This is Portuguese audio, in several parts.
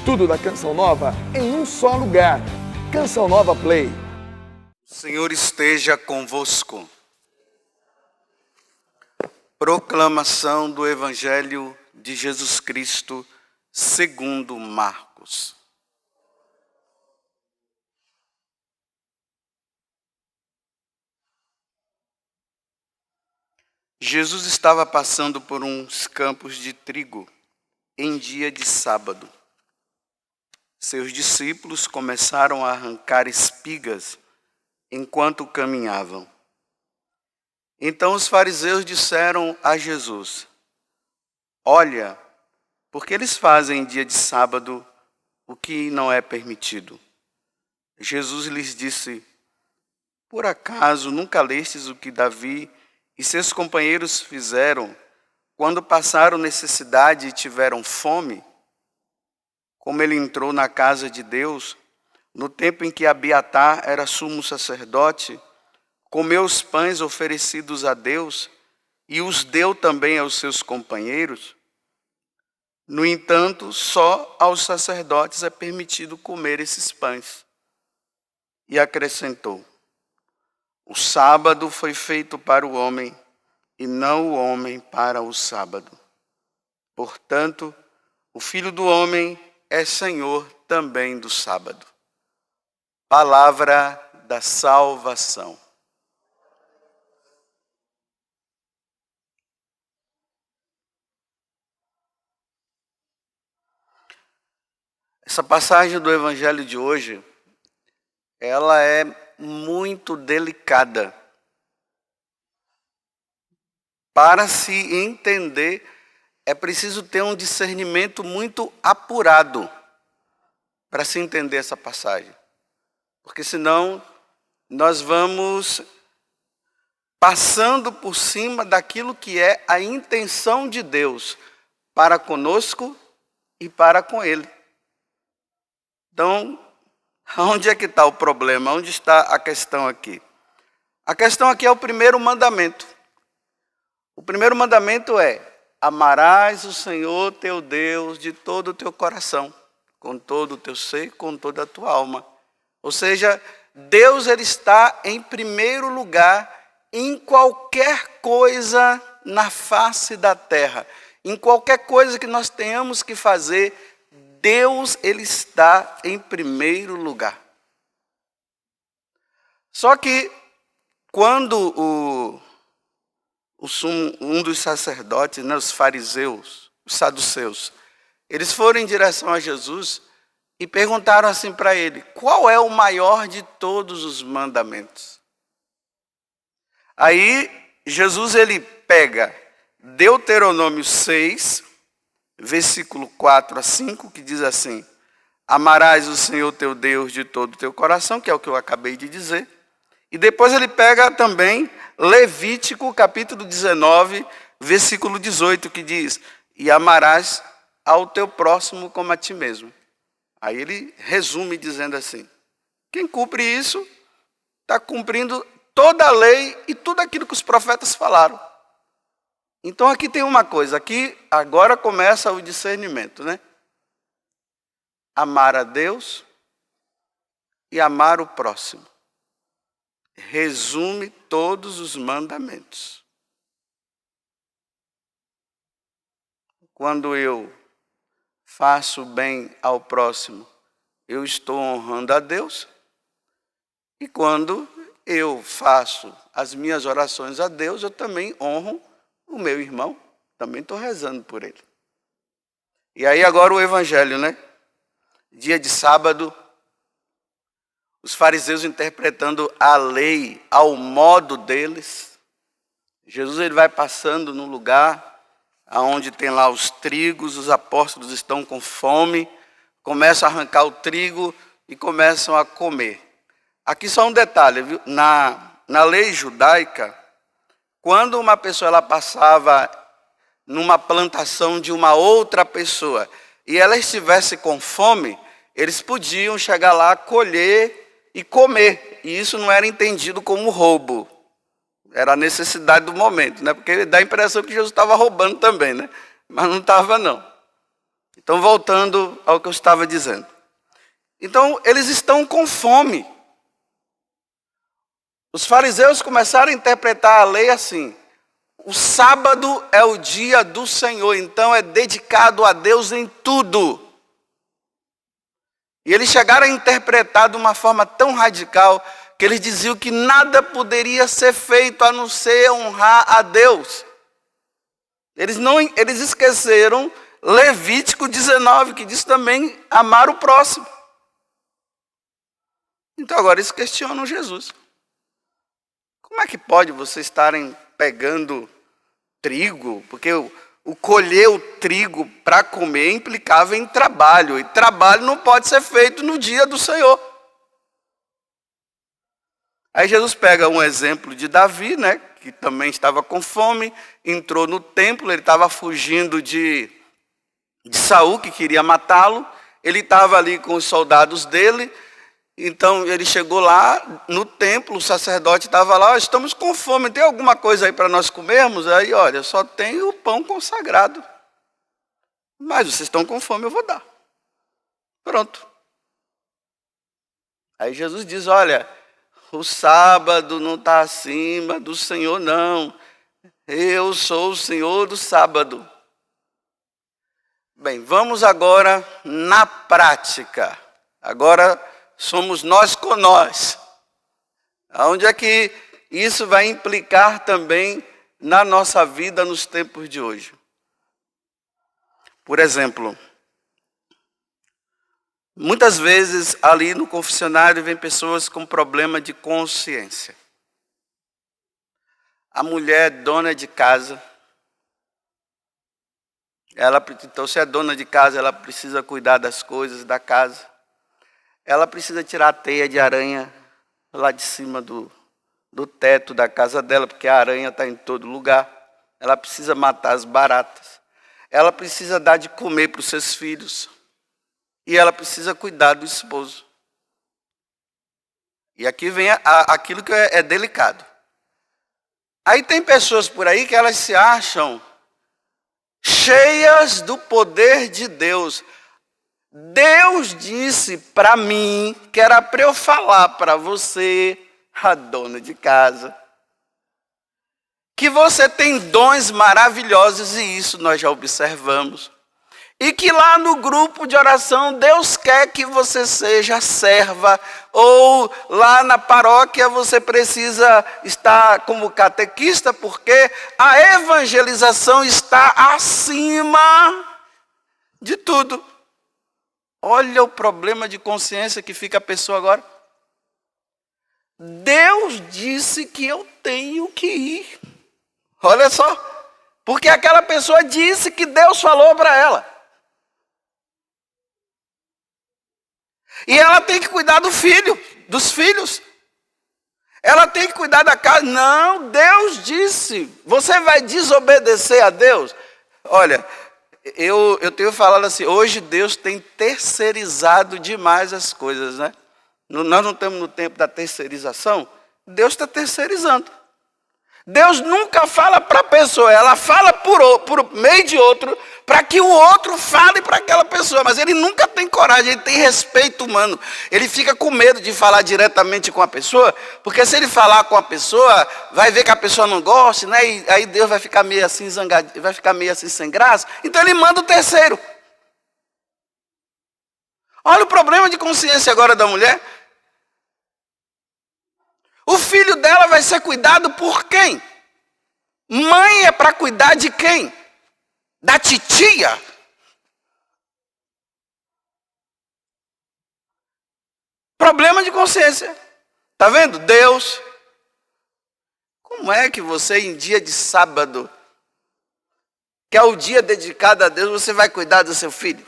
Tudo da Canção Nova em um só lugar. Canção Nova Play. O Senhor esteja convosco. Proclamação do Evangelho de Jesus Cristo segundo Marcos. Jesus estava passando por uns campos de trigo em dia de sábado. Seus discípulos começaram a arrancar espigas enquanto caminhavam. Então os fariseus disseram a Jesus: olha, porque eles fazem em dia de sábado o que não é permitido. Jesus lhes disse: por acaso nunca lestes o que Davi e seus companheiros fizeram quando passaram necessidade e tiveram fome? Como ele entrou na casa de Deus, no tempo em que Abiatar era sumo sacerdote, comeu os pães oferecidos a Deus e os deu também aos seus companheiros. No entanto, só aos sacerdotes é permitido comer esses pães. E acrescentou: o sábado foi feito para o homem e não o homem para o sábado. Portanto, o Filho do Homem é Senhor também do sábado. Palavra da salvação. Essa passagem do Evangelho de hoje, ela é muito delicada. Para se entender, é preciso ter um discernimento muito apurado para se entender essa passagem. Porque senão nós vamos passando por cima daquilo que é a intenção de Deus para conosco e para com Ele. Então, onde é que está o problema? Onde está a questão aqui? A questão aqui é o primeiro mandamento. O primeiro mandamento é: amarás o Senhor teu Deus de todo o teu coração, com todo o teu ser, com toda a tua alma. Ou seja, Deus ele está em primeiro lugar em qualquer coisa na face da terra. Em qualquer coisa que nós tenhamos que fazer, Deus ele está em primeiro lugar. Só que quando um dos sacerdotes, né, os fariseus, os saduceus, eles foram em direção a Jesus e perguntaram assim para ele: qual é o maior de todos os mandamentos? Aí Jesus ele pega Deuteronômio 6, versículo 4 a 5, que diz assim: amarás o Senhor teu Deus de todo o teu coração, que é o que eu acabei de dizer. E depois ele pega também Levítico, capítulo 19, versículo 18, que diz: e amarás ao teu próximo como a ti mesmo. Aí ele resume dizendo assim: quem cumpre isso está cumprindo toda a lei e tudo aquilo que os profetas falaram. Então aqui tem uma coisa, aqui agora começa o discernimento, né? Amar a Deus e amar o próximo. Resume todos os mandamentos. Quando eu faço bem ao próximo, eu estou honrando a Deus. E quando eu faço as minhas orações a Deus, eu também honro o meu irmão. Também estou rezando por ele. E aí agora o Evangelho, né? Dia de sábado, os fariseus interpretando a lei ao modo deles. Jesus ele vai passando num lugar onde tem lá os trigos, os apóstolos estão com fome, começam a arrancar o trigo e começam a comer. Aqui só um detalhe, viu? Na lei judaica, quando uma pessoa ela passava numa plantação de uma outra pessoa e ela estivesse com fome, eles podiam chegar lá, colher e comer. E isso não era entendido como roubo. Era a necessidade do momento, né? Porque dá a impressão que Jesus estava roubando também, né? Mas não estava, não. Então, voltando ao que eu estava dizendo. Então, eles estão com fome. Os fariseus começaram a interpretar a lei assim: o sábado é o dia do Senhor, então é dedicado a Deus em tudo. E eles chegaram a interpretar de uma forma tão radical que eles diziam que nada poderia ser feito a não ser honrar a Deus. Eles esqueceram Levítico 19, que diz também amar o próximo. Então agora eles questionam Jesus. Como é que pode vocês estarem pegando trigo? Porque o colher o trigo para comer implicava em trabalho. E trabalho não pode ser feito no dia do Senhor. Aí Jesus pega um exemplo de Davi, né, que também estava com fome, entrou no templo, ele estava fugindo de Saul, que queria matá-lo. Ele estava ali com os soldados dele. Então ele chegou lá no templo, o sacerdote estava lá: estamos com fome, tem alguma coisa aí para nós comermos? Aí, olha, só tem o pão consagrado. Mas vocês estão com fome, eu vou dar. Pronto. Aí Jesus diz: olha, o sábado não está acima do Senhor, não. Eu sou o Senhor do sábado. Bem, vamos agora na prática. Agora somos nós com nós. Onde é que isso vai implicar também na nossa vida nos tempos de hoje? Por exemplo, muitas vezes ali no confessionário vem pessoas com problema de consciência. A mulher é dona de casa. Então, se é dona de casa, ela precisa cuidar das coisas da casa. Ela precisa tirar a teia de aranha lá de cima do teto da casa dela, porque a aranha está em todo lugar. Ela precisa matar as baratas. Ela precisa dar de comer para os seus filhos. E ela precisa cuidar do esposo. E aqui vem aquilo que é delicado. Aí tem pessoas por aí que elas se acham cheias do poder de Deus. Deus disse para mim que era para eu falar para você, a dona de casa, que você tem dons maravilhosos, e isso nós já observamos. E que lá no grupo de oração Deus quer que você seja serva, ou lá na paróquia você precisa estar como catequista, porque a evangelização está acima de tudo. Olha o problema de consciência que fica a pessoa agora. Deus disse que eu tenho que ir. Olha só, porque aquela pessoa disse que Deus falou para ela. E ela tem que cuidar do filho, dos filhos. Ela tem que cuidar da casa. Não, Deus disse. Você vai desobedecer a Deus? Olha, eu tenho falado assim, hoje Deus tem terceirizado demais as coisas, né? Nós não estamos no tempo da terceirização. Deus está terceirizando. Deus nunca fala para a pessoa, ela fala por meio de outro, para que o outro fale para aquela pessoa. Mas ele nunca tem coragem, ele tem respeito humano. Ele fica com medo de falar diretamente com a pessoa, porque se ele falar com a pessoa, vai ver que a pessoa não gosta, né? E aí Deus vai ficar meio assim zangado, vai ficar meio assim sem graça. Então ele manda o terceiro. Olha o problema de consciência agora da mulher. O filho dela vai ser cuidado por quem? Mãe é para cuidar de quem? Da titia? Problema de consciência. Está vendo? Deus. Como é que você em dia de sábado, que é o dia dedicado a Deus, você vai cuidar do seu filho?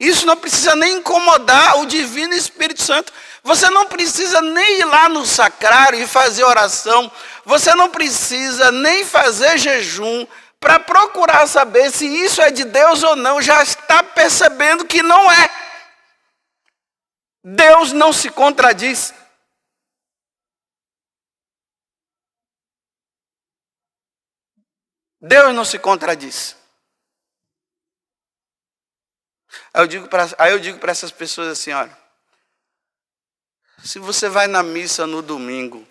Isso não precisa nem incomodar o Divino Espírito Santo. Você não precisa nem ir lá no sacrário e fazer oração. Você não precisa nem fazer jejum para procurar saber se isso é de Deus ou não. Já está percebendo que não é. Deus não se contradiz. Deus não se contradiz. Aí eu digo para essas pessoas assim, olha, se você vai na missa no domingo,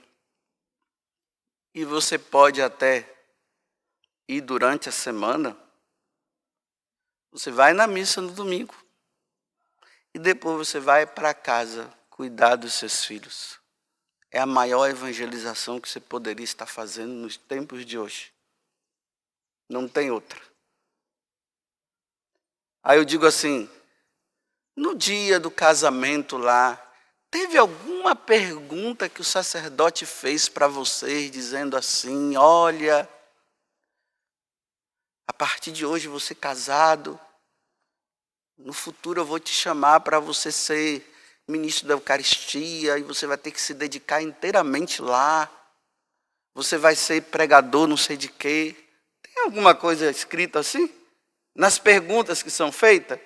e você pode até ir durante a semana, você vai na missa no domingo, e depois você vai para casa cuidar dos seus filhos. É a maior evangelização que você poderia estar fazendo nos tempos de hoje. Não tem outra. Aí eu digo assim, no dia do casamento lá, teve alguma pergunta que o sacerdote fez para vocês, dizendo assim, olha, a partir de hoje você casado, no futuro eu vou te chamar para você ser ministro da Eucaristia, e você vai ter que se dedicar inteiramente lá, você vai ser pregador não sei de quê. Tem alguma coisa escrita assim? Nas perguntas que são feitas?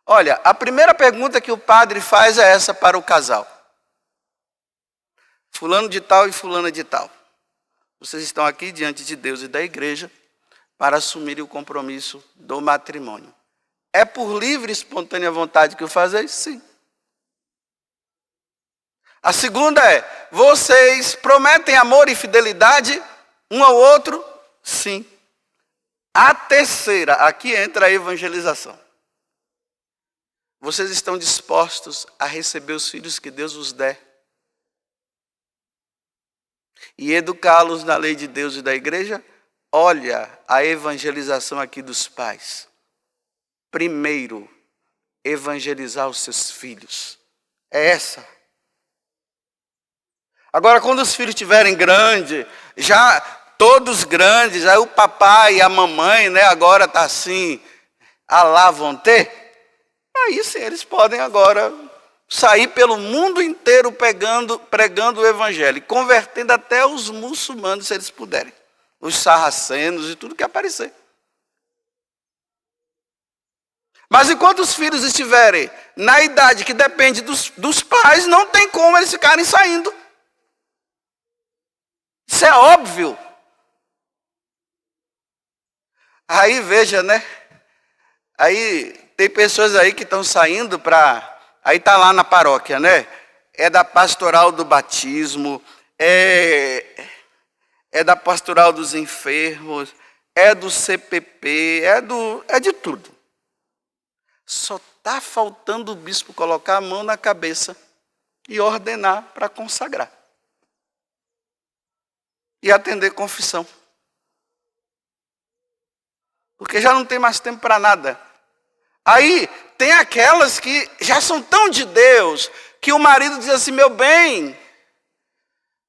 Olha, a primeira pergunta que o padre faz é essa para o casal. Fulano de tal e fulana de tal. Vocês estão aqui diante de Deus e da igreja para assumirem o compromisso do matrimônio. É por livre e espontânea vontade que o fazeis? Sim. A segunda é, vocês prometem amor e fidelidade um ao outro? Sim. A terceira, aqui entra a evangelização. Vocês estão dispostos a receber os filhos que Deus vos der e educá-los na lei de Deus e da igreja? Olha a evangelização aqui dos pais. Primeiro, evangelizar os seus filhos. É essa. Agora, quando os filhos estiverem grandes, já todos grandes, aí o papai e a mamãe, né, agora está assim, alá vão ter. Aí sim, eles podem agora sair pelo mundo inteiro pregando o evangelho, convertendo até os muçulmanos, se eles puderem. Os sarracenos e tudo que aparecer. Mas enquanto os filhos estiverem na idade que depende dos pais, não tem como eles ficarem saindo. Isso é óbvio. Aí veja, né? Aí tem pessoas aí que estão saindo para... Aí está lá na paróquia, né? É da pastoral do batismo, é da pastoral dos enfermos, é do CPP, é de tudo. Só está faltando o bispo colocar a mão na cabeça e ordenar para consagrar. E atender confissão. Porque já não tem mais tempo para nada. Aí tem aquelas que já são tão de Deus, que o marido diz assim, meu bem,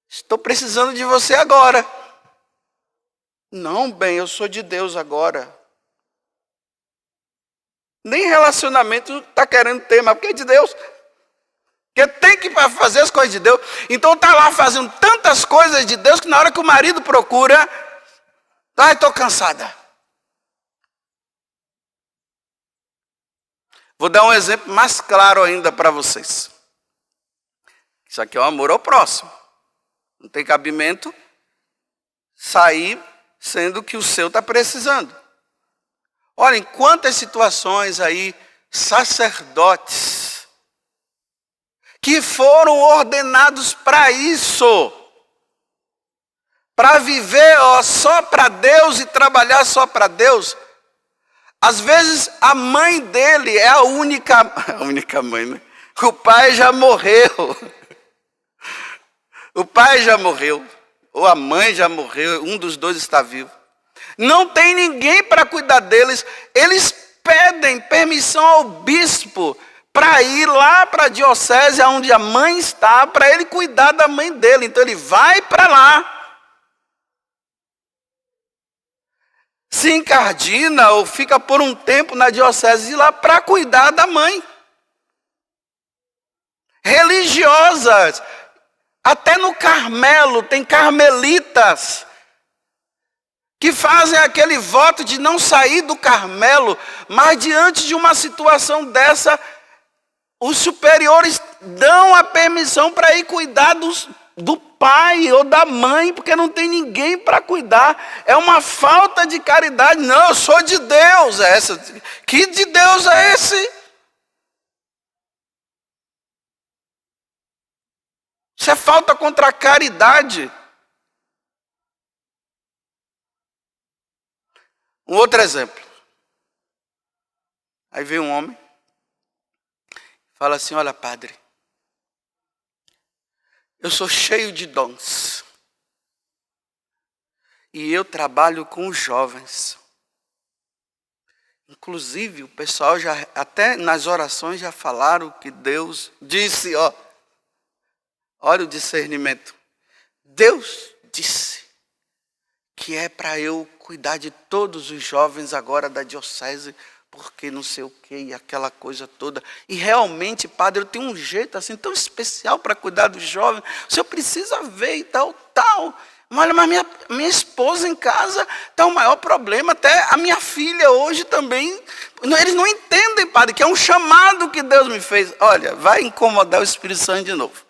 estou precisando de você agora. Não, bem, eu sou de Deus agora. Nem relacionamento está querendo ter, mas porque é de Deus. Porque tem que fazer as coisas de Deus. Então está lá fazendo tantas coisas de Deus, que na hora que o marido procura, ai, estou cansada. Vou dar um exemplo mais claro ainda para vocês. Isso aqui é o amor ao próximo. Não tem cabimento sair sendo que o seu está precisando. Olhem, quantas situações aí, sacerdotes, que foram ordenados para isso. Para viver só para Deus e trabalhar só para Deus. Às vezes a mãe dele é a única mãe, né? O pai já morreu. O pai já morreu. Ou a mãe já morreu, um dos dois está vivo. Não tem ninguém para cuidar deles. Eles pedem permissão ao bispo para ir lá para a diocese onde a mãe está, para ele cuidar da mãe dele. Então ele vai para lá. Se encardina ou fica por um tempo na diocese de lá para cuidar da mãe. Religiosas. Até no Carmelo tem carmelitas que fazem aquele voto de não sair do Carmelo, mas diante de uma situação dessa, os superiores dão a permissão para ir cuidar do pai ou da mãe, porque não tem ninguém para cuidar. É uma falta de caridade. Não, eu sou de Deus. Que de Deus Deus é esse? Isso é falta contra a caridade. Um outro exemplo. Aí vem um homem, fala assim: olha, padre, eu sou cheio de dons. E eu trabalho com os jovens. Inclusive, o pessoal já, até nas orações, já falaram que Deus disse, olha o discernimento. Deus disse que é para eu cuidar de todos os jovens agora da diocese, porque não sei o que, e aquela coisa toda. E realmente, padre, eu tenho um jeito assim tão especial para cuidar dos jovens. O senhor precisa ver e tal. Olha, mas minha esposa em casa está o maior problema. Até a minha filha hoje também. Eles não entendem, padre, que é um chamado que Deus me fez. Olha, vai incomodar o Espírito Santo de novo.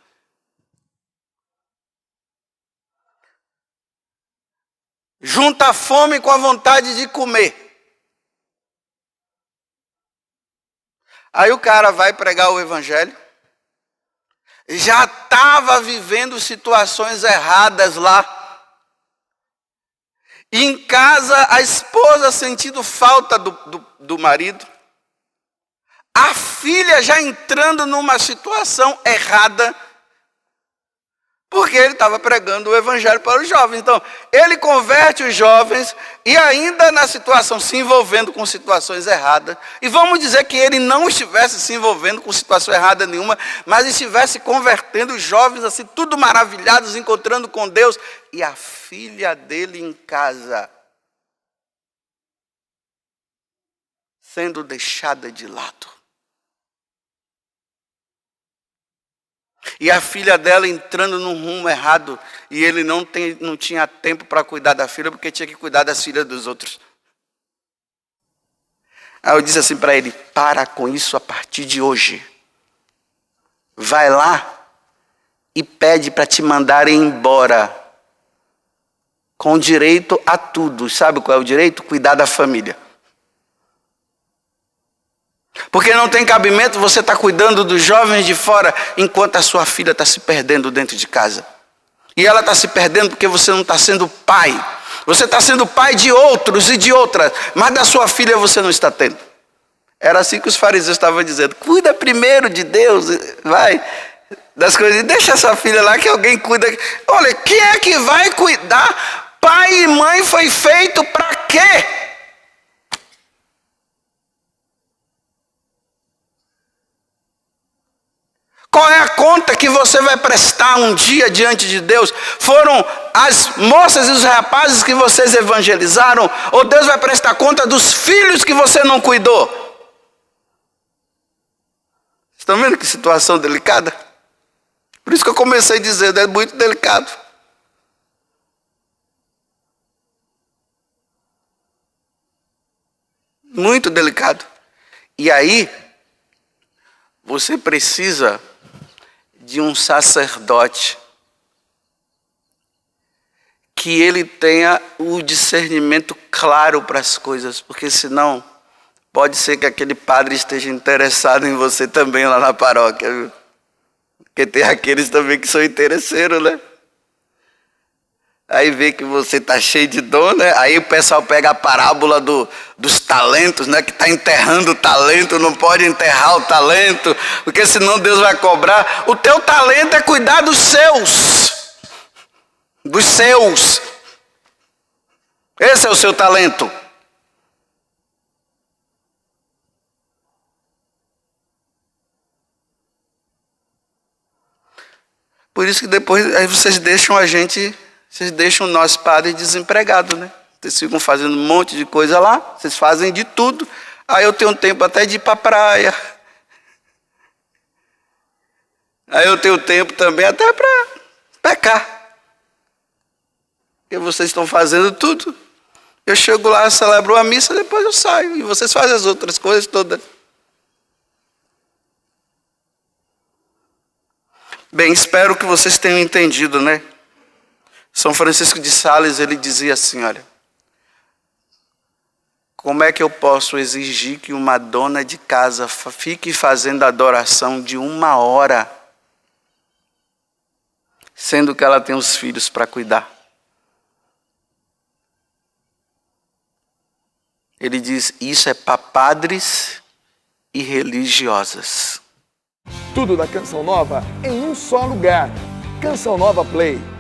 Junta a fome com a vontade de comer. Aí o cara vai pregar o evangelho. Já estava vivendo situações erradas lá. E em casa, a esposa sentindo falta do marido. A filha já entrando numa situação errada. Porque ele estava pregando o evangelho para os jovens. Então, ele converte os jovens e ainda na situação se envolvendo com situações erradas. E vamos dizer que ele não estivesse se envolvendo com situação errada nenhuma, mas estivesse convertendo os jovens assim, tudo maravilhados, encontrando com Deus. E a filha dele em casa, sendo deixada de lado. E a filha dela entrando num rumo errado. E ele não tinha tempo para cuidar da filha, porque tinha que cuidar das filhas dos outros. Aí eu disse assim para ele: para com isso a partir de hoje. Vai lá e pede para te mandarem embora. Com direito a tudo. Sabe qual é o direito? Cuidar da família. Porque não tem cabimento você estar cuidando dos jovens de fora enquanto a sua filha está se perdendo dentro de casa. E ela está se perdendo porque você não está sendo pai. Você está sendo pai de outros e de outras, mas da sua filha você não está tendo. Era assim que os fariseus estavam dizendo: cuida primeiro de Deus, vai, das coisas, deixa essa filha lá que alguém cuida. Olha, quem é que vai cuidar? Pai e mãe foi feito para quê? Qual é a conta que você vai prestar um dia diante de Deus? Foram as moças e os rapazes que vocês evangelizaram? Ou Deus vai prestar conta dos filhos que você não cuidou? Estão vendo que situação delicada? Por isso que eu comecei dizendo, é muito delicado. Muito delicado. E aí, você precisa de um sacerdote que ele tenha o discernimento claro para as coisas, porque senão pode ser que aquele padre esteja interessado em você também lá na paróquia, viu? Porque tem aqueles também que são interesseiros, né? Aí vê que você está cheio de dom, né? Aí o pessoal pega a parábola dos talentos, né? Que está enterrando o talento, não pode enterrar o talento, porque senão Deus vai cobrar. O teu talento é cuidar dos seus. Dos seus. Esse é o seu talento. Por isso que depois aí vocês deixam nós padres desempregados, né? Vocês ficam fazendo um monte de coisa lá, vocês fazem de tudo. Aí eu tenho tempo até de ir para a praia. Aí eu tenho tempo também até para pecar. Porque vocês estão fazendo tudo. Eu chego lá, celebro a missa, depois eu saio. E vocês fazem as outras coisas todas. Bem, espero que vocês tenham entendido, né? São Francisco de Sales, ele dizia assim, olha: Como é que eu posso exigir que uma dona de casa fique fazendo adoração de 1 hora, sendo que ela tem os filhos para cuidar? Ele diz, isso é para padres e religiosas. Tudo da Canção Nova em um só lugar. Canção Nova Play.